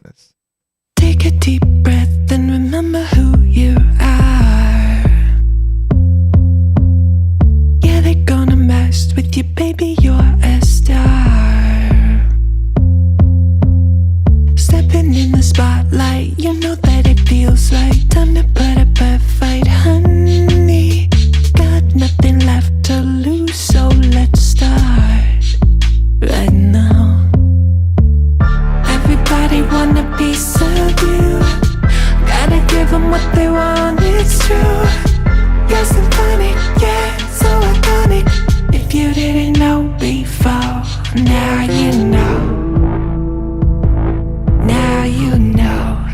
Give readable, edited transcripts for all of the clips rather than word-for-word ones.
consciousness. Take a deep breath and remember who you are. Yeah, they're gonna mess with you, baby, you're a star. Stepping in the spotlight, you know that it feels like time to put up a fight, honey. Got nothing left to lose, so let's start right now. Everybody want a piece of you. Gotta give them what they want, it's true. You're symphonic, yeah, so iconic. If you didn't know before, now you know. Now you know.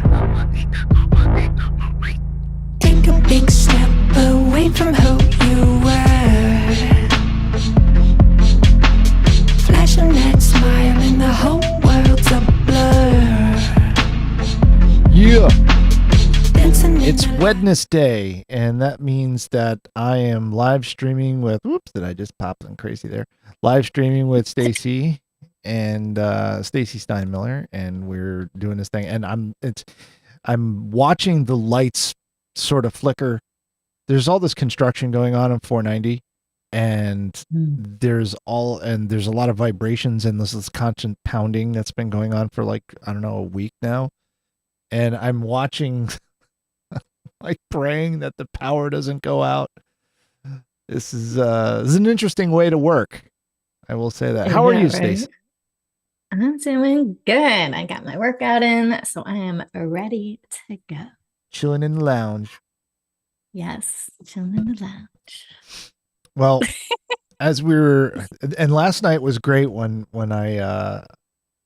Take a big step away from who you were. Flashing that smile and the whole world's a blur. Yeah. It's Wednesday, and that means that I am live streaming with, whoops, did I just pop something crazy there? Live streaming with Stacey and Stacey Steinmiller, and we're doing this thing, and I'm watching the lights sort of flicker. There's all this construction going on 490, and there's a lot of vibrations, and this constant pounding that's been going on for like, I don't know, a week now. And I'm watching, like, praying that the power doesn't go out. This is an interesting way to work. I will say that. How are you, Stacey? I'm doing good. I got my workout in, so I am ready to go. Chilling in the lounge. Yes, chilling in the lounge. Well, and last night was great when I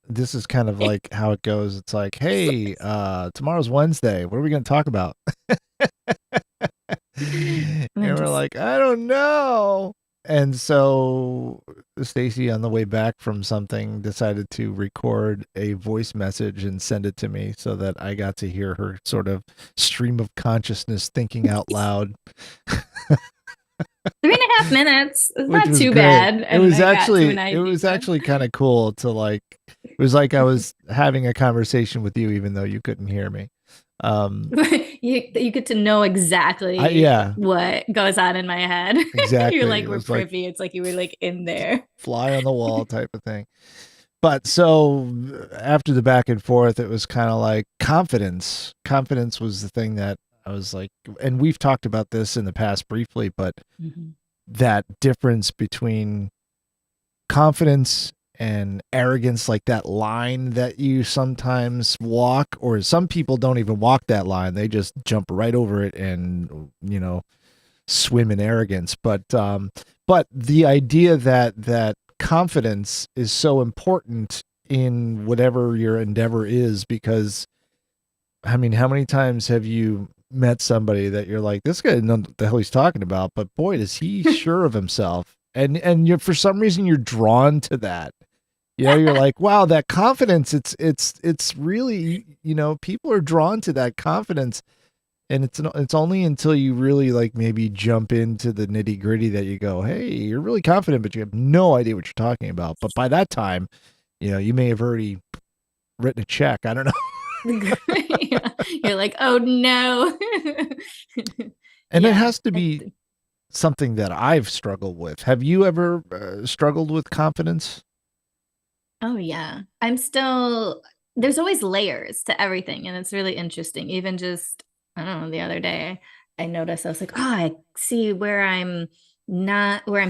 this is kind of like how it goes. It's like, hey, tomorrow's Wednesday. What are we going to talk about? And we're like, I don't know. And so Stacey, on the way back from something, decided to record a voice message and send it to me so that I got to hear her sort of stream of consciousness thinking out loud. 3.5 minutes. It's not too great. bad. It was actually kind of cool to, like, it was like I was having a conversation with you, even though you couldn't hear me. You get to know exactly what goes on in my head. Exactly. You're like, we're privy. It's like you were like in there. Fly on the wall type of thing. But so after the back and forth, it was kind of like confidence. Confidence was the thing that I was like, and we've talked about this in the past briefly, but that difference between confidence and arrogance, like that line that you sometimes walk, or some people don't even walk that line. They just jump right over it and, you know, swim in arrogance. But the idea that confidence is so important in whatever your endeavor is, because, I mean, how many times have you met somebody that you're like, this guy doesn't know what the hell he's talking about, but boy, is he sure of himself. And you're, for some reason, you're drawn to that. You know, you're like, wow, that confidence, it's really, you know, people are drawn to that confidence. And it's only until you really, like, maybe jump into the nitty gritty that you go, hey, you're really confident, but you have no idea what you're talking about. But by that time, you know, you may have already written a check. I don't know. Yeah. You're like, oh no. And it has to be something that I've struggled with. Have you ever struggled with confidence? Oh yeah. There's always layers to everything, and it's really interesting. Even just, I don't know, the other day I noticed, I was like, oh, I see where I'm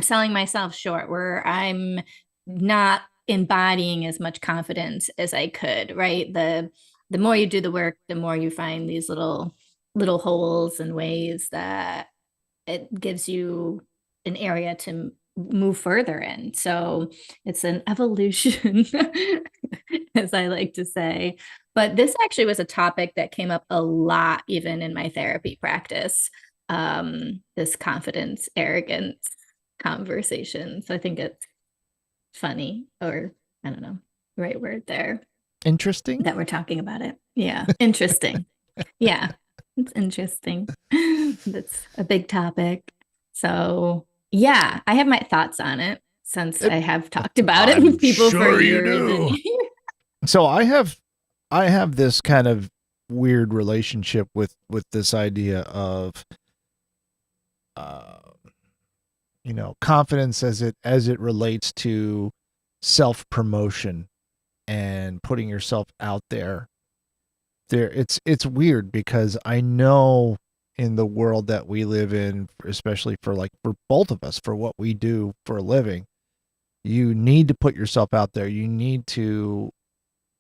selling myself short, where I'm not embodying as much confidence as I could, right? The more you do the work, the more you find these little holes and ways that it gives you an area to move further in. So it's an evolution, as I like to say. But this actually was a topic that came up a lot, even in my therapy practice, this confidence, arrogance conversation. So I think it's funny, or I don't know, right word there. Interesting. That we're talking about it. Yeah. Interesting. Yeah. It's interesting. That's a big topic. So yeah, I have my thoughts on it, since I have talked about it with people for years. So I have I have this kind of weird relationship with this idea of uh confidence as it relates to self promotion and putting yourself out there. It's weird because I know in the world that we live in, especially for both of us, for what we do for a living, you need to put yourself out there. You need to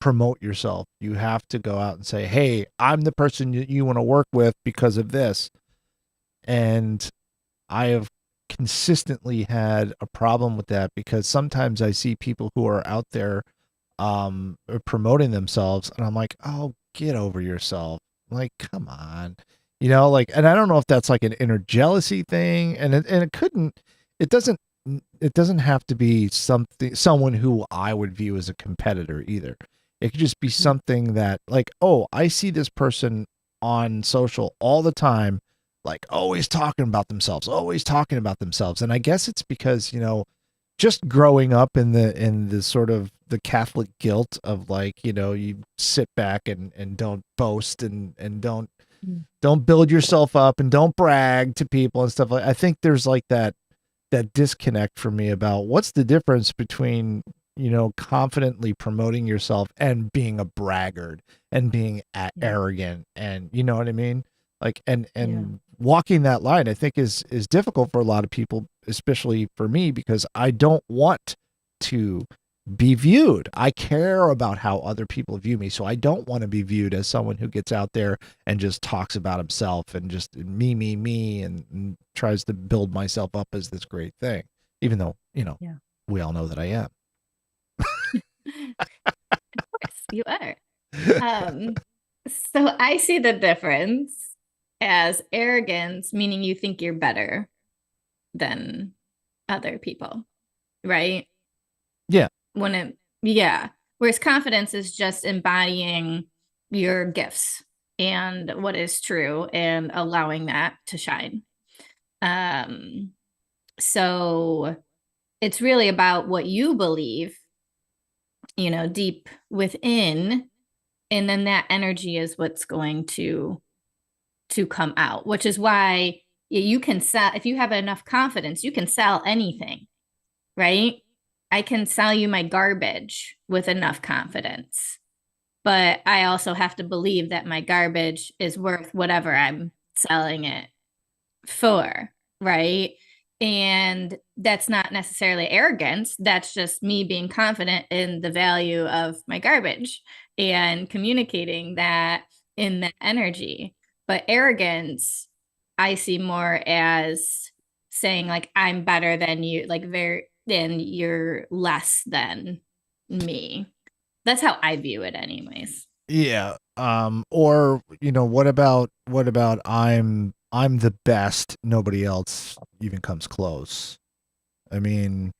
promote yourself. You have to go out and say, "Hey, I'm the person you want to work with because of this." And I have consistently had a problem with that because sometimes I see people who are out there promoting themselves and I'm like, "Oh, get over yourself." Like, come on. Like, and I don't know if that's like an inner jealousy thing, and it doesn't it doesn't have to be someone who I would view as a competitor either. It could just be something that, like, oh, I see this person on social all the time, like always talking about themselves, always talking about themselves. And I guess it's because, just growing up in the sort of the Catholic guilt of, like, you sit back and don't boast and don't build yourself up and don't brag to people and stuff. Like, I think there's like that disconnect for me about what's the difference between, confidently promoting yourself and being a braggart and being arrogant, and you know what I mean? Like, and walking that line, I think is difficult for a lot of people, especially for me, because I don't want to be viewed. I care about how other people view me. So I don't want to be viewed as someone who gets out there and just talks about himself and just me, and tries to build myself up as this great thing, even though, we all know that I am. Of course, you are. Um, so I see the difference as arrogance, meaning you think you're better than other people, right? Yeah. Whereas confidence is just embodying your gifts and what is true and allowing that to shine. So it's really about what you believe, deep within, and then that energy is what's going to come out, which is why you can sell. If you have enough confidence, you can sell anything, right? I can sell you my garbage with enough confidence, but I also have to believe that my garbage is worth whatever I'm selling it for, right? And that's not necessarily arrogance. That's just me being confident in the value of my garbage and communicating that in that energy. But arrogance, I see more as saying, like, I'm better than you, like, then you're less than me. That's how I view it anyways. Yeah. Or, what about I'm the best, nobody else even comes close. I mean,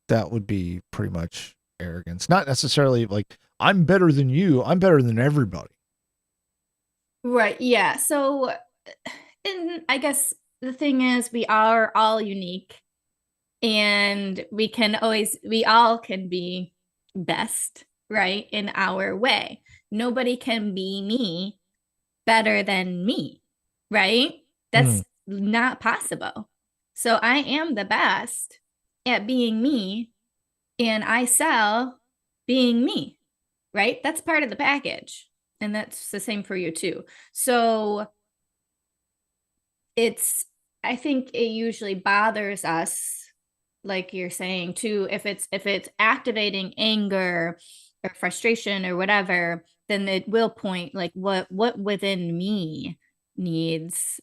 that would be pretty much arrogance. Not necessarily like I'm better than you, I'm better than everybody. Right. Yeah. So, and I guess the thing is, we are all unique and we all can be best, right? In our way. Nobody can be me better than me, right? Mm. That's not possible. So I am the best at being me and I sell being me, right? That's part of the package. And that's the same for you too. So I think it usually bothers us, like you're saying too, if it's activating anger or frustration or whatever, then it will point like what within me needs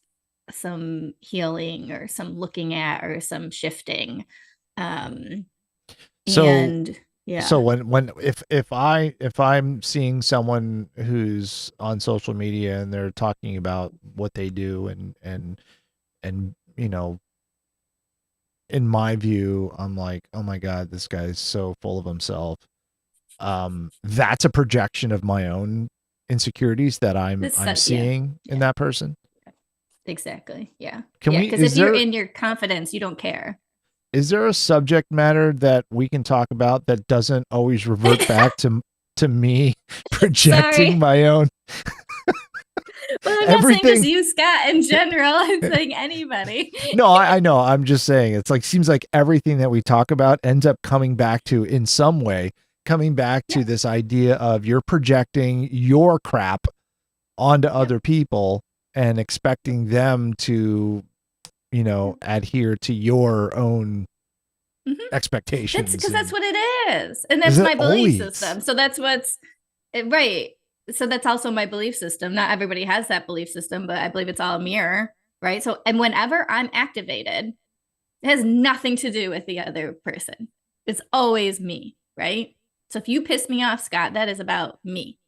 some healing or some looking at or some shifting. um So and so yeah. if I'm seeing someone who's on social media and they're talking about what they do and in my view, I'm like, oh my God, this guy's so full of himself. That's a projection of my own insecurities that I'm Yeah, seeing in yeah, that person. exactly. Yeah, Can yeah, we because if is you're there in your confidence, you don't care. is there a subject matter that we can talk about that doesn't always revert back to? to me projecting Sorry. my own Well, I'm not saying just everything. you, Scott, in general. I'm saying anybody. No, I know. I'm just saying it's like seems like everything that we talk about ends up coming back to in some way, coming back Yeah. to this idea of you're projecting your crap onto Yep. other people and expecting them to, adhere to your own Mhm. That's expectations. because that's And what it is. And is that's it my belief always? system. So that's right. So that's also my belief system. Not everybody has that belief system, but I believe it's all a mirror. Right. So, and whenever I'm activated, it has nothing to do with the other person. It's always me. Right. So if you piss me off, Scott, that is about me.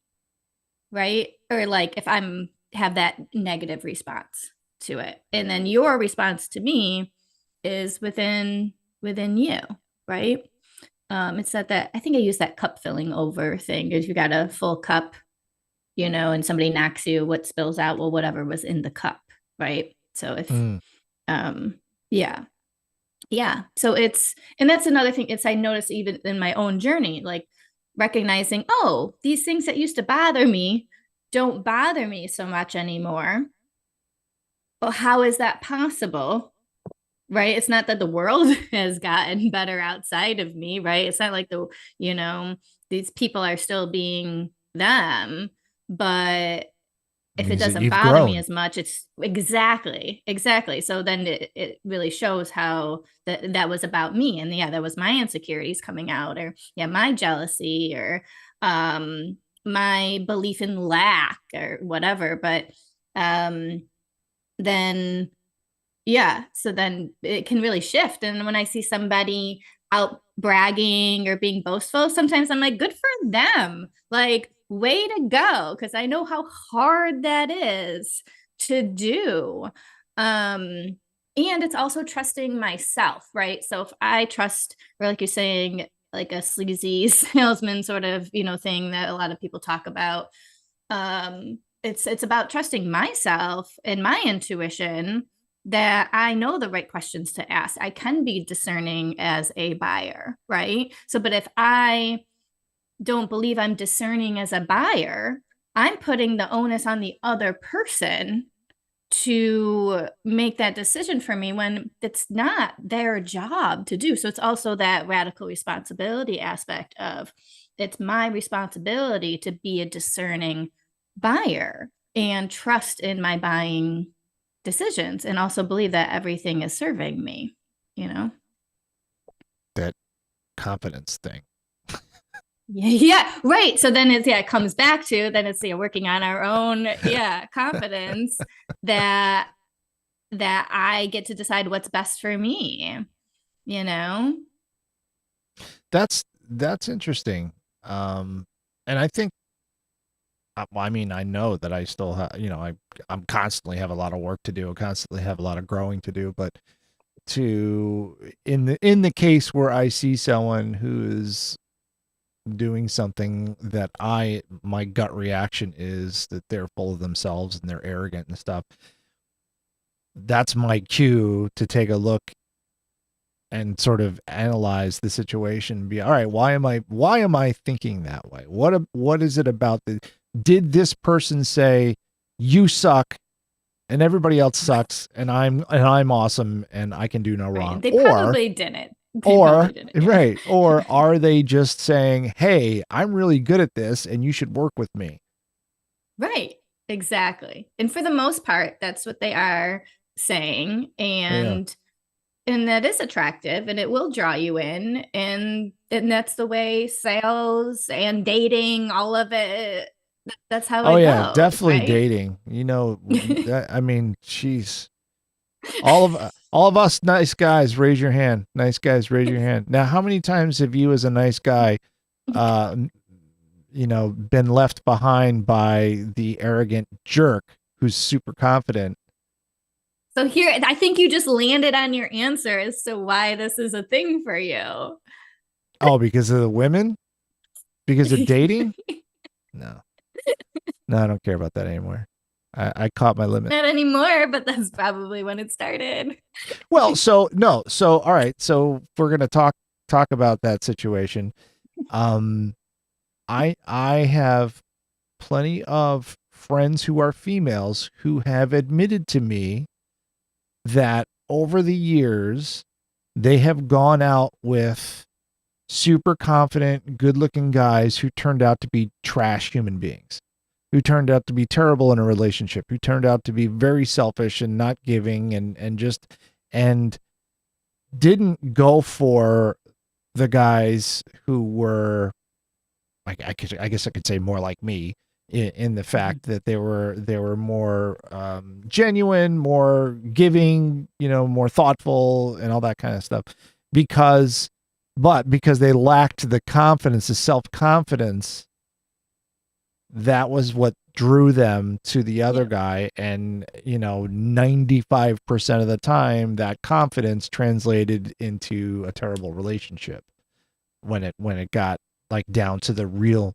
Right. Or like if I'm have that negative response to it. And then your response to me is within you, right? It's that I think I use that cup filling over thing. If you got a full cup, and somebody knocks you, what spills out? Well, whatever was in the cup, right? So if Mm. yeah. Yeah. So and that's another thing. I noticed even in my own journey, like recognizing, oh, these things that used to bother me don't bother me so much anymore. Well, how is that possible? Right? It's not that the world has gotten better outside of me, right? It's not like you know, these people are still being them, but if it Means that doesn't you've bother me grown. as much, it's exactly. So then it really shows how that was about me. And yeah, that was my insecurities coming out, or yeah, my jealousy, or my belief in lack or whatever. But then yeah, so then it can really shift. And when I see somebody out bragging or being boastful, sometimes I'm like, good for them. Like, way to go. Because I know how hard that is to do. Um, and it's also trusting myself, right? So if I trust, or like you're saying, like a sleazy salesman sort of, thing that a lot of people talk about. It's about trusting myself and my intuition that I know the right questions to ask. I can be discerning as a buyer, right? So, but if I don't believe I'm discerning as a buyer, I'm putting the onus on the other person to make that decision for me when it's not their job to do. So it's also that radical responsibility aspect of it's my responsibility to be a discerning buyer and trust in my buying decisions and also believe that everything is serving me, you know? That confidence thing. Yeah, right. So then it comes back to then it's working on our own confidence that I get to decide what's best for me, you know? That's interesting. And I think, well, I mean, I know that I still have, I'm constantly have a lot of work to do. I constantly have a lot of growing to do. But in the case where I see someone who is doing something that my gut reaction is that they're full of themselves and they're arrogant and stuff, that's my cue to take a look and sort of analyze the situation and be, all right, why am I thinking that way? What is it about did this person say you suck and everybody else sucks and I'm awesome and I can do no Right. wrong? They probably didn't. Yeah. Right, or are they just saying, hey, I'm really good at this and you should work with me? Right. Exactly. And for the most part, that's what they are saying. Yeah. And that is attractive and it will draw you in. And that's the way sales and dating, all of it, that's how Oh it yeah, goes, definitely right? dating. I mean, jeez. All of us nice guys, raise your hand. Nice guys, raise your hand. Now, how many times have you as a nice guy uh been left behind by the arrogant jerk who's super confident? So here, I think you just landed on your answer as to why this is a thing for you. Oh, because of the women? Because of dating? No. No, I don't care about that anymore. I caught my limit. Not anymore, but that's probably when it started. Well, so no, so all right, so we're gonna talk about that situation. Um I have plenty of friends who are females who have admitted to me that over the years they have gone out with super confident, good-looking guys who turned out to be trash human beings, who turned out to be terrible in a relationship, who turned out to be very selfish and not giving and just and didn't go for the guys who were like I guess I could say more like me in the fact that they were more genuine, more giving, more thoughtful, and all that kind of stuff. Because, but because they lacked the confidence, the self confidence, that was what drew them to the other guy. And 95% of the time, that confidence translated into a terrible relationship when it got like down to the real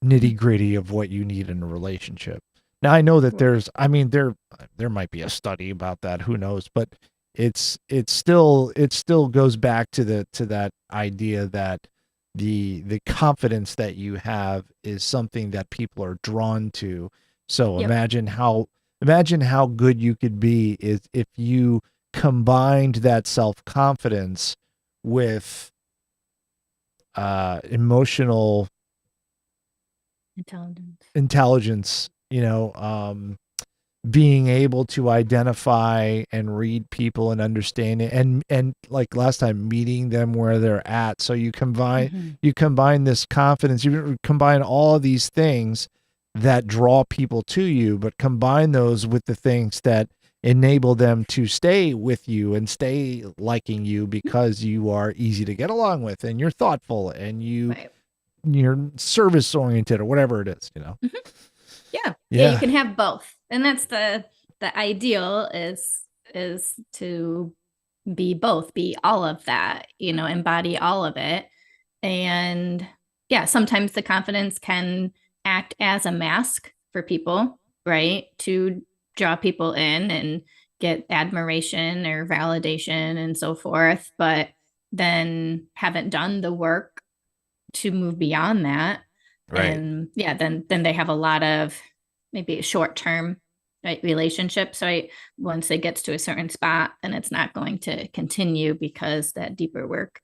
nitty gritty of what you need in a relationship. Now I know that there might be a study about that, who knows, but it still goes back to that idea that the confidence that you have is something that people are drawn to. So Yep. imagine how good you could be is if you combined that self-confidence with emotional intelligence, being able to identify and read people and understand it, and like last time, meeting them where they're at. So you combine this confidence, you combine all of these things that draw people to you, but combine those with the things that enable them to stay with you and stay liking you because you are easy to get along with and you're thoughtful and Right. you're service oriented or whatever it is. Mhm. Yeah. Yeah. You can have both. And that's the ideal is to be both, be all of that, embody all of it. And yeah, sometimes the confidence can act as a mask for people, right? To draw people in and get admiration or validation and so forth, but then haven't done the work to move beyond that. Right. And yeah, then they have a lot of maybe short-term, right, relationships, right? Once it gets to a certain spot, then it's not going to continue because that deeper work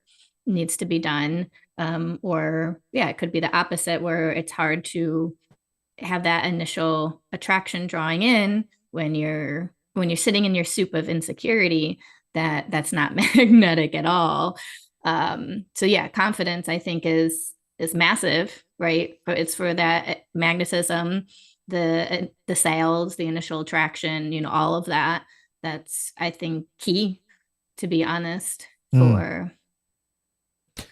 needs to be done. Or yeah, it could be the opposite where it's hard to have that initial attraction drawing in when you're sitting in your soup of insecurity, that's not magnetic at all. So yeah, confidence I think is massive, right? But it's for that magnetism, the sales, the initial attraction, all of that. That's I think key, to be honest, for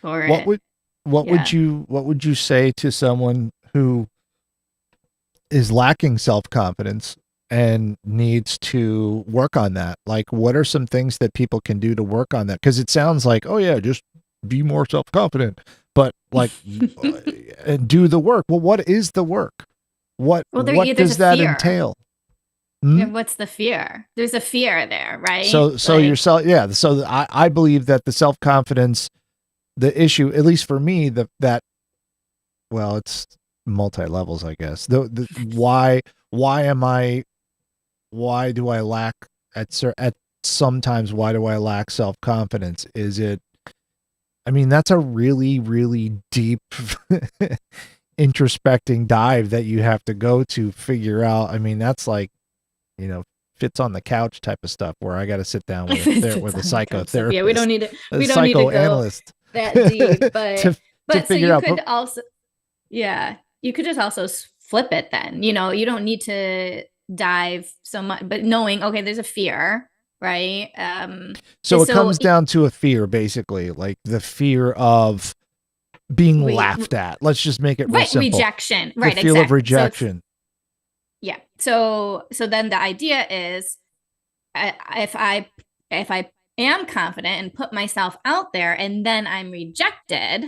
What it. would what Yeah. would you say to someone who is lacking self-confidence and needs to work on that? Like, what are some things that people can do to work on that? Because it sounds like, oh yeah, just be more self-confident, but like and do the work. Well, what is the work? What Well, what there's a does that fear. entail? Hmm? What's the fear? There's a fear there, right? So Like, yourself, yeah. So I believe that the self-confidence, the issue, at least for me, that well, it's multi levels, I guess. The why do I lack at sometimes why do I lack self confidence? Is it? I mean, that's a really really deep introspecting dive that you have to go to figure out. I mean, that's like fits on the couch type of stuff where I got to sit down with a psychotherapist. yeah, we don't need to a we don't need to go psychoanalyst that deep, but to so figure you out. could also, yeah, you could just also flip it then. You don't need to dive so much, but knowing, okay, there's a fear, right? So it comes down to a fear, basically, like the fear of being laughed at. Let's just make it real right, simple. rejection, The right? feel Exactly. of rejection. Yeah. So then the idea is, if I am confident and put myself out there and then I'm rejected,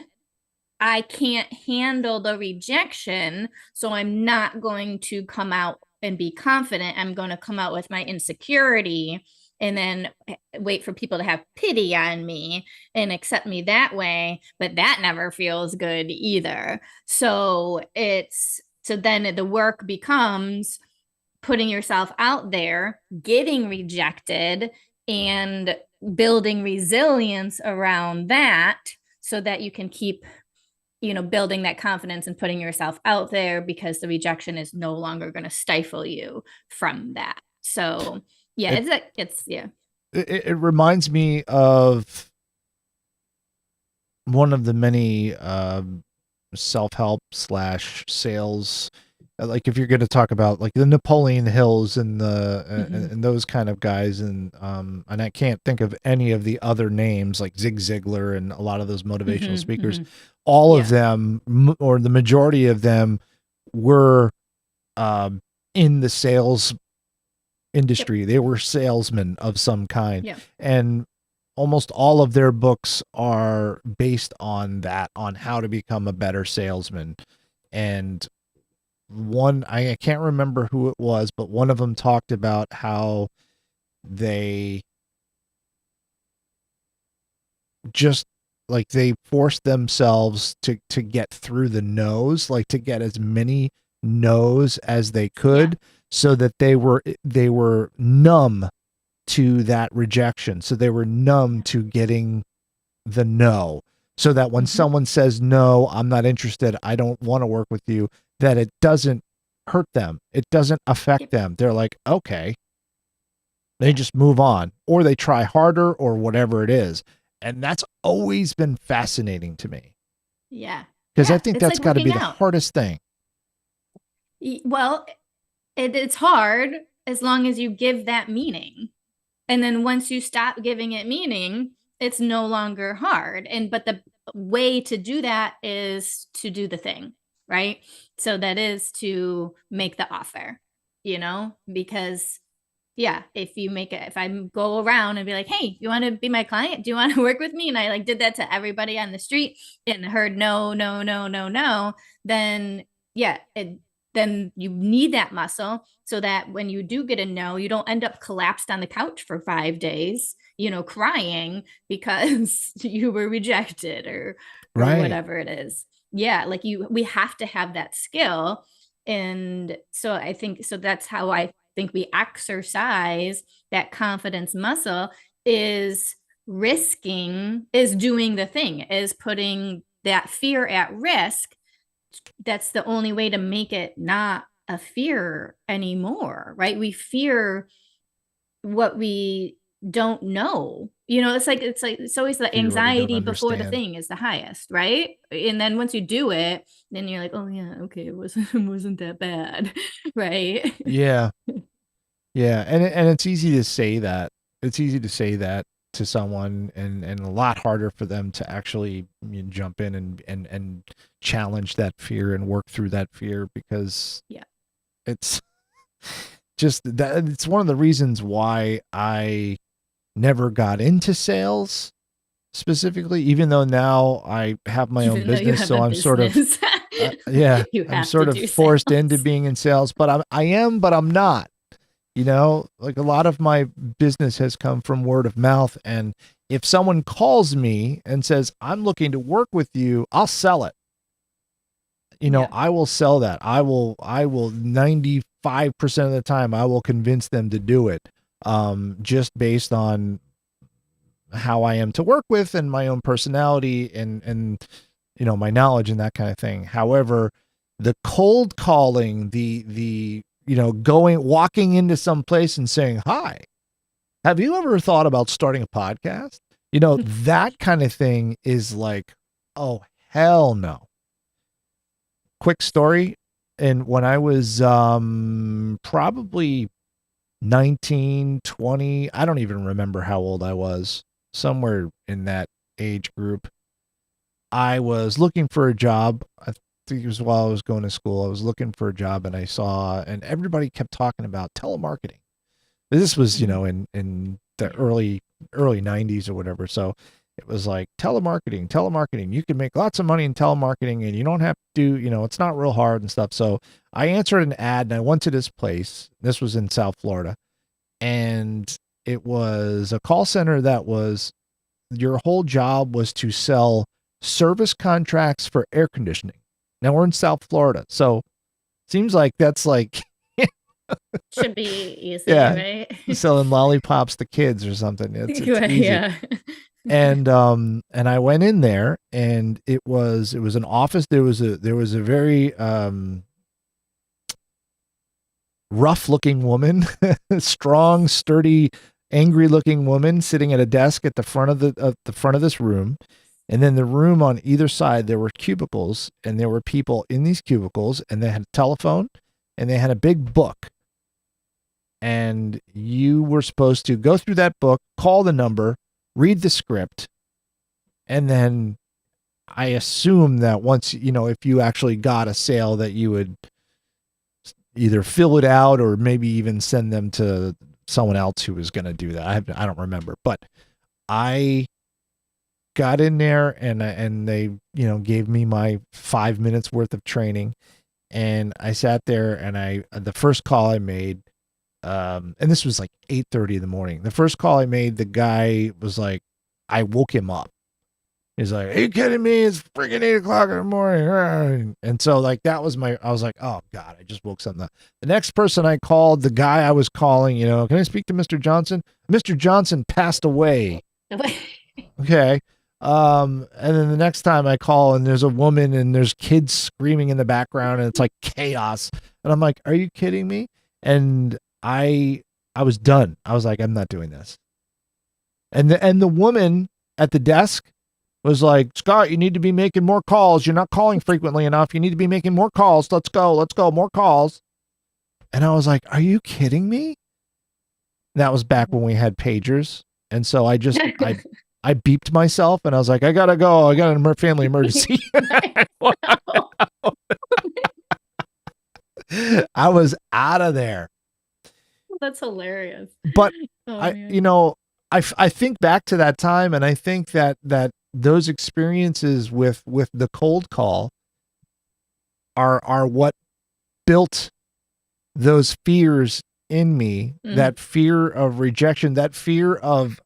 I can't handle the rejection, so I'm not going to come out and be confident. I'm going to come out with my insecurity and then wait for people to have pity on me and accept me that way. But that never feels good either. So then the work becomes putting yourself out there, getting rejected, and building resilience around that so that you can keep building that confidence and putting yourself out there, because the rejection is no longer going to stifle you from that. So yeah, it reminds me of one of the many self-help / sales, like if you're going to talk about like the Napoleon Hills and the and those kind of guys, and I can't think of any of the other names like Zig Ziglar and a lot of those motivational speakers. All of them, or the majority of them, were in the sales industry. Yep. They were salesmen of some kind. Yep. And almost all of their books are based on that, on how to become a better salesman. And one, I can't remember who it was, but one of them talked about how they just like they forced themselves to get through the no's, like to get as many no's as they could, so that they were numb to that rejection. So they were numb to getting the no, so that when someone says, no, I'm not interested, I don't want to work with you, that it doesn't hurt them. It doesn't affect them. They're like, okay, they just move on, or they try harder, or whatever it is. And that's always been fascinating to me. Yeah. Because I think that's got to be the hardest thing. Well, it's hard as long as you give that meaning. And then once you stop giving it meaning, it's no longer hard. But the way to do that is to do the thing, right? So that is to make the offer, because if I go around and be like, hey, you want to be my client? Do you want to work with me? And I like did that to everybody on the street and heard no, then then you need that muscle, so that when you do get a no, you don't end up collapsed on the couch for 5 days, crying because you were rejected or whatever it is. Yeah. Like we have to have that skill. And so I think, so that's how I think we exercise that confidence muscle, is doing the thing, is putting that fear at risk. That's the only way to make it not a fear anymore, right? We fear what we don't know. It's always the anxiety before the thing is the highest, right? And then once you do it, then you're like, oh yeah, okay, it wasn't that bad, right? Yeah. Yeah, and it's easy to say that. It's easy to say that to someone, and a lot harder for them to actually jump in and challenge that fear and work through that fear, because it's just that it's one of the reasons why I never got into sales specifically, even though now I have my own business, so I'm sort of I'm sort of forced into being in sales, but I am, but I'm not. Like a lot of my business has come from word of mouth. And if someone calls me and says, I'm looking to work with you, I'll sell it. I will sell that. I will 95% of the time, I will convince them to do it. Just based on how I am to work with and my own personality and my knowledge and that kind of thing. However, the cold calling, the walking into some place and saying, hi, have you ever thought about starting a podcast? That kind of thing is like, oh, hell no. Quick story. And when I was probably 19, 20, I don't even remember how old I was, somewhere in that age group, I was looking for a job. I think it was while I was going to school. I was looking for a job, and I saw, and everybody kept talking about telemarketing. This was, in the early 90s or whatever. So it was like telemarketing. You can make lots of money in telemarketing, and you don't have to do, it's not real hard and stuff. So I answered an ad, and I went to this place. This was in South Florida. And It was a call center that was your whole job was to sell service contracts for air conditioning. Now we're in South Florida, so seems like that's like Should be easy, yeah, right? selling lollipops to kids or something. It's easy. Yeah. And I went in there, and it was an office. There was a very rough looking woman, strong, sturdy, angry looking woman sitting at a desk at the front of this room. And then the room on either side, there were cubicles, and there were people in these cubicles, and they had a telephone, and they had a big book. And you were supposed to go through that book, call the number, read the script, and then I assume that once, if you actually got a sale, that you would either fill it out or maybe even send them to someone else who was going to do that. I don't remember, but I got in there, and they, gave me my 5 minutes worth of training, and I sat there, and the first call I made, and this was like 8:30 in the morning. The first call I made, the guy was like, I woke him up. He's like, "Are you kidding me? It's freaking 8 o'clock in the morning." And so like, I was like, oh God, I just woke something up. The next person I called, the guy I was calling, can I speak to Mr. Johnson? Mr. Johnson passed away. Okay. And then the next time I call, and there's a woman, and there's kids screaming in the background, and it's like chaos. And I'm like, are you kidding me? And I was done. I was like, I'm not doing this. And the woman at the desk was like, Scott, you need to be making more calls. You're not calling frequently enough. You need to be making more calls. Let's go, more calls. And I was like, are you kidding me? That was back when we had pagers. And so I beeped myself, and I was like, I gotta go. I got a family emergency. I was out of there. That's hilarious. But Oh, I think back to that time, and I think that those experiences with the cold call are what built those fears in me, that fear of rejection, that fear of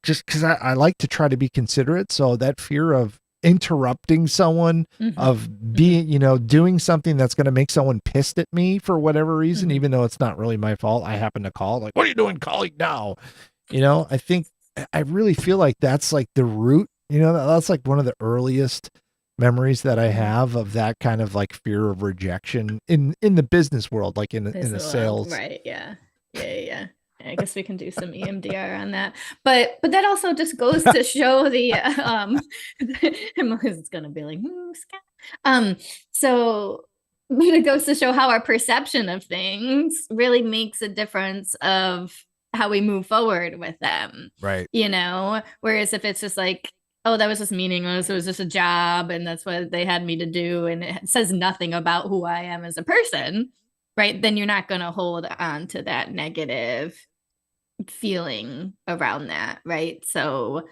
just because I like to try to be considerate. So that fear of interrupting someone, of being, doing something that's going to make someone pissed at me for whatever reason, even though it's not really my fault. I happen to call, like, what are you doing calling now? I really feel like that's like the root, that's like one of the earliest memories that I have of that kind of like fear of rejection in the business world, like in the sales. Right. Yeah. I guess we can do some EMDR on that, but that also just goes to show the Emily's gonna be like, so it goes to show how our perception of things really makes a difference of how we move forward with them. Right. Whereas if it's just like, oh, that was just meaningless, it was just a job, and that's what they had me to do, and it says nothing about who I am as a person, right? Then you're not going to hold on to that negative feeling around that, right? So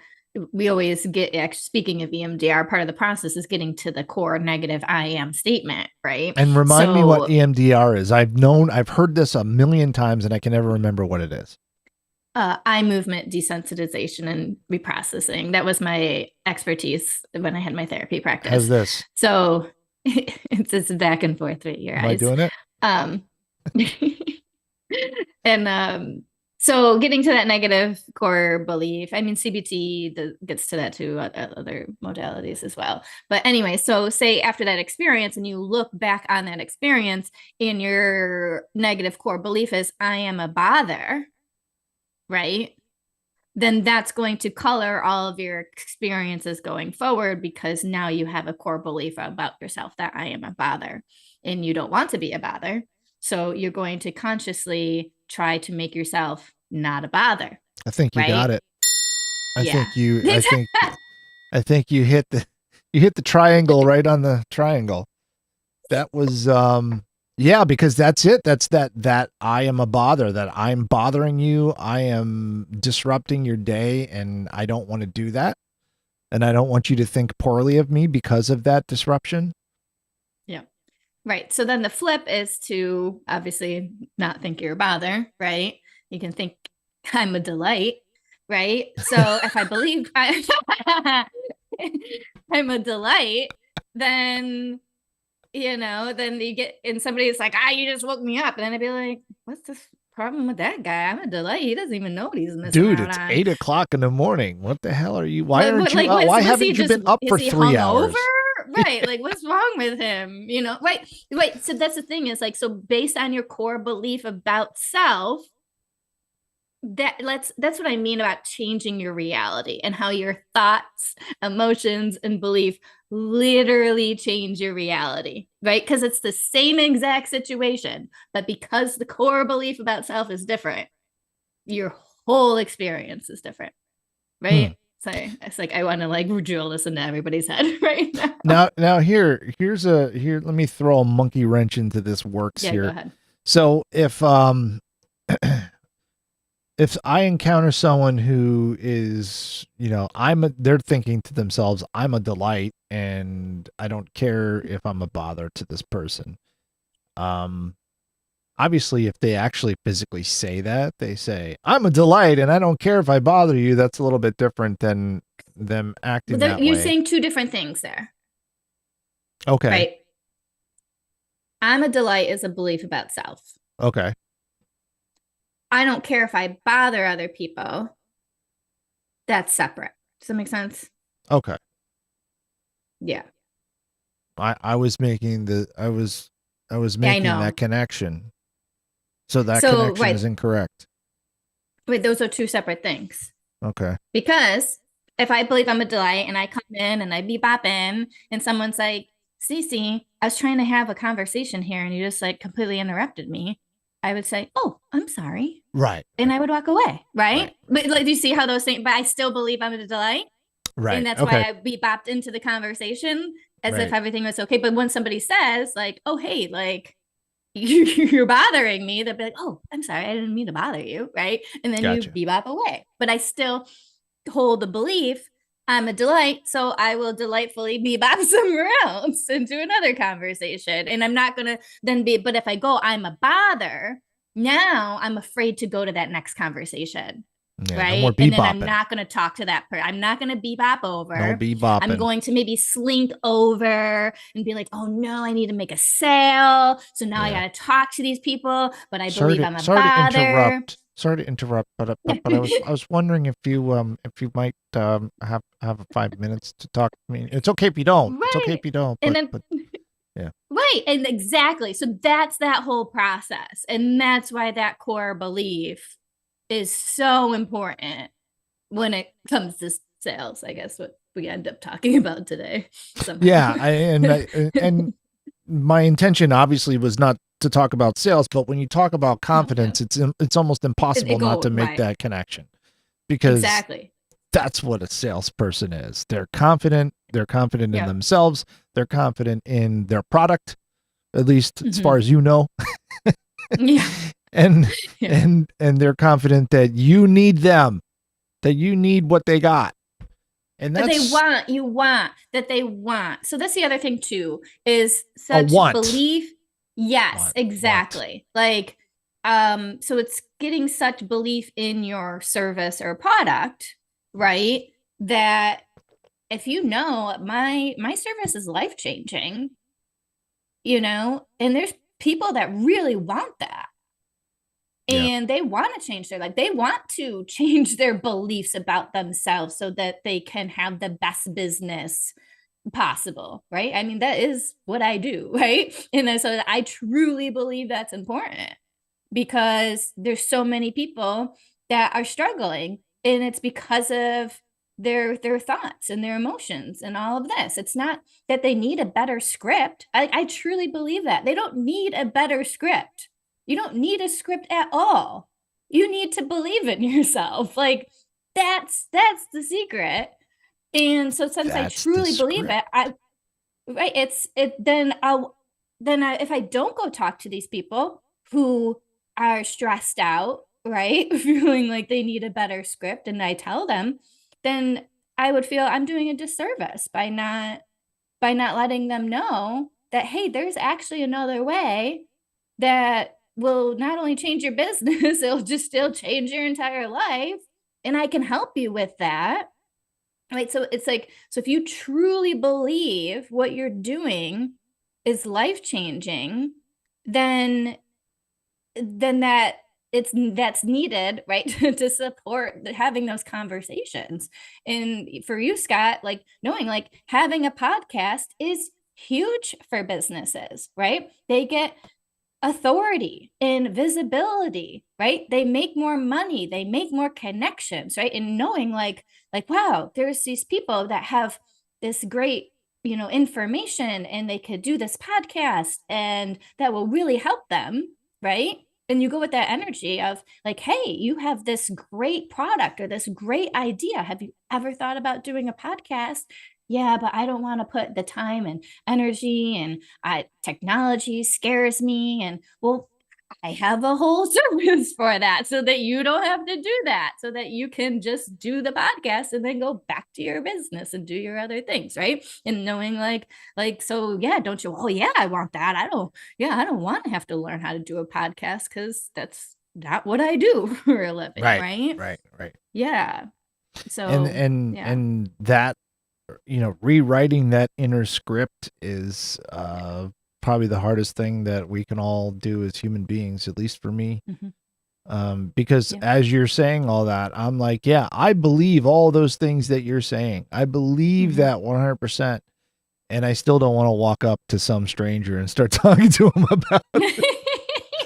we always get, speaking of EMDR, part of the process is getting to the core negative I am statement, right? And remind me what EMDR is. I've heard this a million times, and I can never remember what it is. Eye movement desensitization and reprocessing. That was my expertise when I had my therapy practice. How's this? So it's back and forth with your eyes. Am I doing it? And so getting to that negative core belief, I mean, CBT gets to that too, other modalities as well. But anyway, so say after that experience, and you look back on that experience, and your negative core belief is, I am a bother, right? Then that's going to color all of your experiences going forward, because now you have a core belief about yourself that I am a bother, and you don't want to be a bother. So you're going to consciously try to make yourself not a bother. I think you got it. I think you hit the triangle right on the triangle. That was because that's it. That's that I am a bother, that I'm bothering you. I am disrupting your day, and I don't want to do that. And I don't want you to think poorly of me because of that disruption. Yeah. Right. So then the flip is to obviously not think you're a bother, right? You can think I'm a delight, right? So if I believe I'm a delight, then then you get and somebody's like, you just woke me up. And then I'd be like, what's this problem with that guy? I'm a delight. He doesn't even know what he's missing Dude, out it's on. 8 o'clock in the morning. What the hell are you? Why What aren't you like up? Why was he haven't you just been up is for he 3 hours? hungover? Right. Like what's wrong with him? Right. So that's the thing is like, so based on your core belief about self, that's what I mean about changing your reality and how your thoughts, emotions, and belief literally change your reality, right? Because it's the same exact situation, but because the core belief about self is different, your whole experience is different, right? So it's like I want to like drill this into everybody's head right now. Now here's here. Let me throw a monkey wrench into this works Yeah, go here. ahead. So if I encounter someone who is, they're thinking to themselves, I'm a delight and I don't care if I'm a bother to this person. Obviously, if they actually physically say that, they say, I'm a delight and I don't care if I bother you, that's a little bit different than them acting that You're way. saying two different things there. Okay. Right. I'm a delight is a belief about self. Okay. I don't care if I bother other people. That's separate. Does that make sense? Okay. Yeah. I was making that connection. So that connection is incorrect. Wait, those are two separate things. Okay. Because if I believe I'm a delight and I come in and I bebop in and someone's like, Stacey, I was trying to have a conversation here and you just like completely interrupted me, I would say, oh, I'm sorry. Right. And I would walk away. Right. But like, do you see how those things, but I still believe I'm a delight. Right. And that's why I bebopped into the conversation as if everything was okay. But when somebody says like, oh, hey, like you're bothering me, they'll be like, oh, I'm sorry. I didn't mean to bother you. Right. And then you bebop away. But I still hold the belief I'm a delight. So I will delightfully bebop somewhere else into another conversation. And I'm not going to then but if I go, I'm a bother, now I'm afraid to go to that next conversation. Yeah, right. No more and then I'm not going to talk to that person. I'm not going to bebop over. No bebopping. I'm going to maybe slink over and be like, oh no, I need to make a sale. So now I got to talk to these people, but I believe I'm a bother. Sorry to interrupt, but I was wondering if you might have 5 minutes to talk to me. It's okay if you don't. Right. It's okay if you don't. But yeah. Right. And exactly. So that's that whole process. And that's why that core belief is so important when it comes to sales, I guess what we end up talking about today. Somehow. Yeah. And my intention obviously was not to talk about sales, but when you talk about confidence, it's almost impossible not to make that connection, because that's what a salesperson is. They're confident. They're confident in themselves. They're confident in their product, at least as far as you know. Yeah. And they're confident that you need them, that you need what they got. And that's, but they want. So that's the other thing too, is such belief. Yes, exactly. Like, so it's getting such belief in your service or product, right? That if my service is life-changing, and there's people that really want that. And they want to change their life. They want to change their beliefs about themselves so that they can have the best business possible, right? I mean, that is what I do, right? And so I truly believe that's important, because there's so many people that are struggling, and it's because of their thoughts and their emotions and all of this. It's not that they need a better script. I truly believe that. They don't need a better script. You don't need a script at all. You need to believe in yourself. Like that's the secret. And so since I truly believe it, if I don't go talk to these people who are stressed out, right, feeling like they need a better script, and I tell them, then I would feel I'm doing a disservice by not letting them know that, hey, there's actually another way that will not only change your business, it'll change your entire life. And I can help you with that. Right. So it's like, so if you truly believe what you're doing is life changing, then that's needed, right, to support having those conversations. And for you, Scott, like knowing like having a podcast is huge for businesses, right? They get authority and visibility, right? They make more money, they make more connections, right? And knowing like wow, there's these people that have this great information, and they could do this podcast and that will really help them, right? And you go with that energy of like, hey, you have this great product or this great idea. Have you ever thought about doing a podcast? Yeah, but I don't want to put the time and energy, and technology scares me. And well, I have a whole service for that so that you don't have to do that, so that you can just do the podcast and then go back to your business and do your other things, right? And knowing like, so yeah, don't you? Oh yeah, I want that. I don't want to have to learn how to do a podcast because that's not what I do for a living, right? Right. Yeah. So and that, rewriting that inner script is probably the hardest thing that we can all do as human beings, at least for me. Because as you're saying all that, I'm like, yeah, I believe all those things that you're saying. I believe that 100%. And I still don't want to walk up to some stranger and start talking to him about it.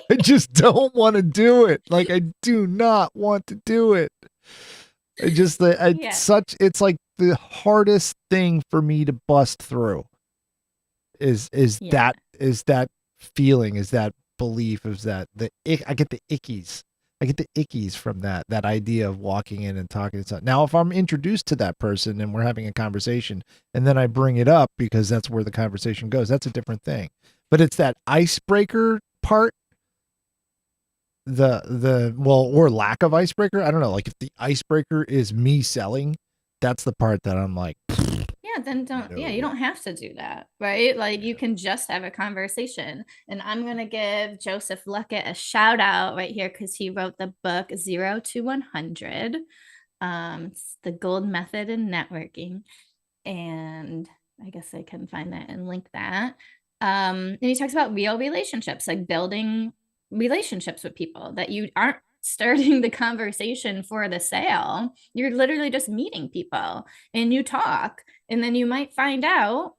I just don't want to do it. Like, I do not want to do it. It's like the hardest thing for me to bust through is that feeling, is that belief, is that I get the ickies from that idea of walking in and talking to someone. Now, if I'm introduced to that person and we're having a conversation and then I bring it up because that's where the conversation goes, that's a different thing. But it's that icebreaker part, or lack of icebreaker. I don't know. Like if the icebreaker is me selling, that's the part that I'm like, then don't, you don't have to do that, right? Like you can just have a conversation. And I'm going to give Joseph Luckett a shout out right here because he wrote the book 0 to 100. It's the gold method in networking. And I guess I can find that and link that. And he talks about real relationships, like building relationships with people that you aren't starting the conversation for the sale. You're literally just meeting people and you talk, and then you might find out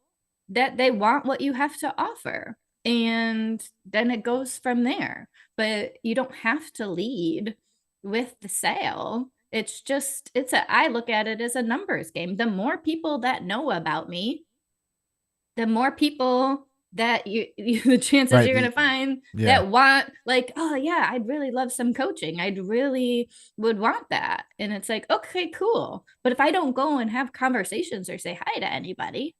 that they want what you have to offer, and then it goes from there. But you don't have to lead with the sale. I look at it as a numbers game. The more people that know about me, the more people that the chances you're going to find that want like, oh yeah, I'd really love some coaching. I'd really would want that. And it's like, okay, cool. But if I don't go and have conversations or say hi to anybody,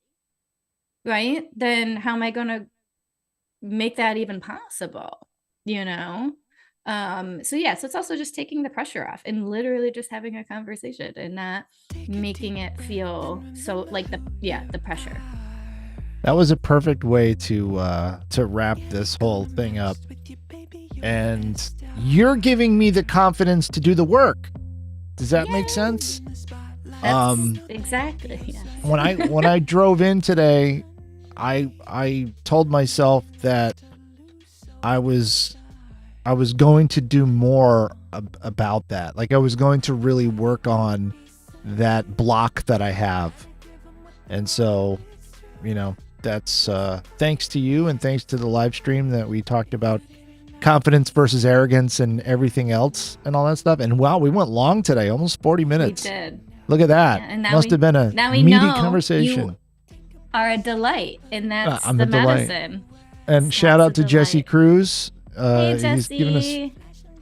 right, then how am I going to make that even possible? So it's also just taking the pressure off and literally just having a conversation and not making it feel so like the pressure. That was a perfect way to wrap this whole thing up. And you're giving me the confidence to do the work. Does that make sense? Exactly. Yes. When I drove in today, I told myself that I was going to do more about that. Like I was going to really work on that block that I have. And so, that's thanks to you and thanks to the live stream that we talked about confidence versus arrogance and everything else and all that stuff. And wow, we went long today, almost 40 minutes. We did. Look at that. Yeah, and must have been a meaty conversation. You are a delight, and that's the medicine. And shout out to Jesse Cruz. Hey, Jesse. He's giving us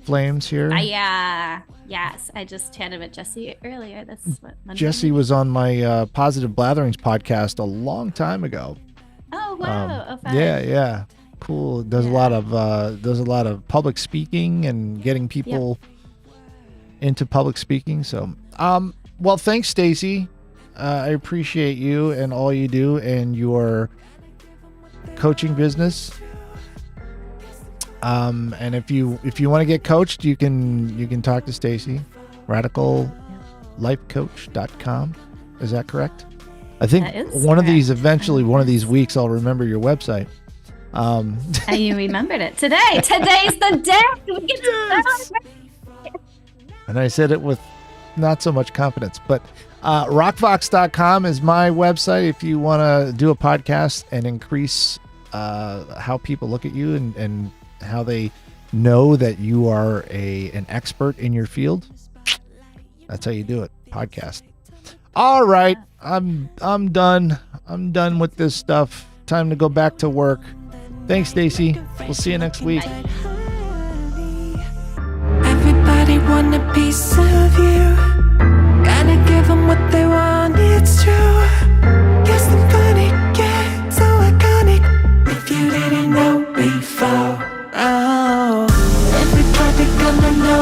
flames here. Yes, I just chatted with Jesse earlier. That's what Jesse was on my Positive Blatherings podcast a long time ago. Oh wow! Yeah, cool. Does a lot of public speaking and getting people into public speaking. So, well, thanks, Stacey. I appreciate you and all you do and your coaching business. And if you want to get coached, you can talk to Stacey, radicallifecoach.com. Is that correct? I think one of these weeks I'll remember your website. You remembered it today. Today's the day we get to celebrate. And I said it with not so much confidence, but rockvox.com is my website if you want to do a podcast and increase how people look at you and how they know that you are an expert in your field. That's how you do it. Podcast. All right. I'm done. I'm done with this stuff. Time to go back to work. Thanks, Stacey. We'll see you next week. Everybody want a piece of you.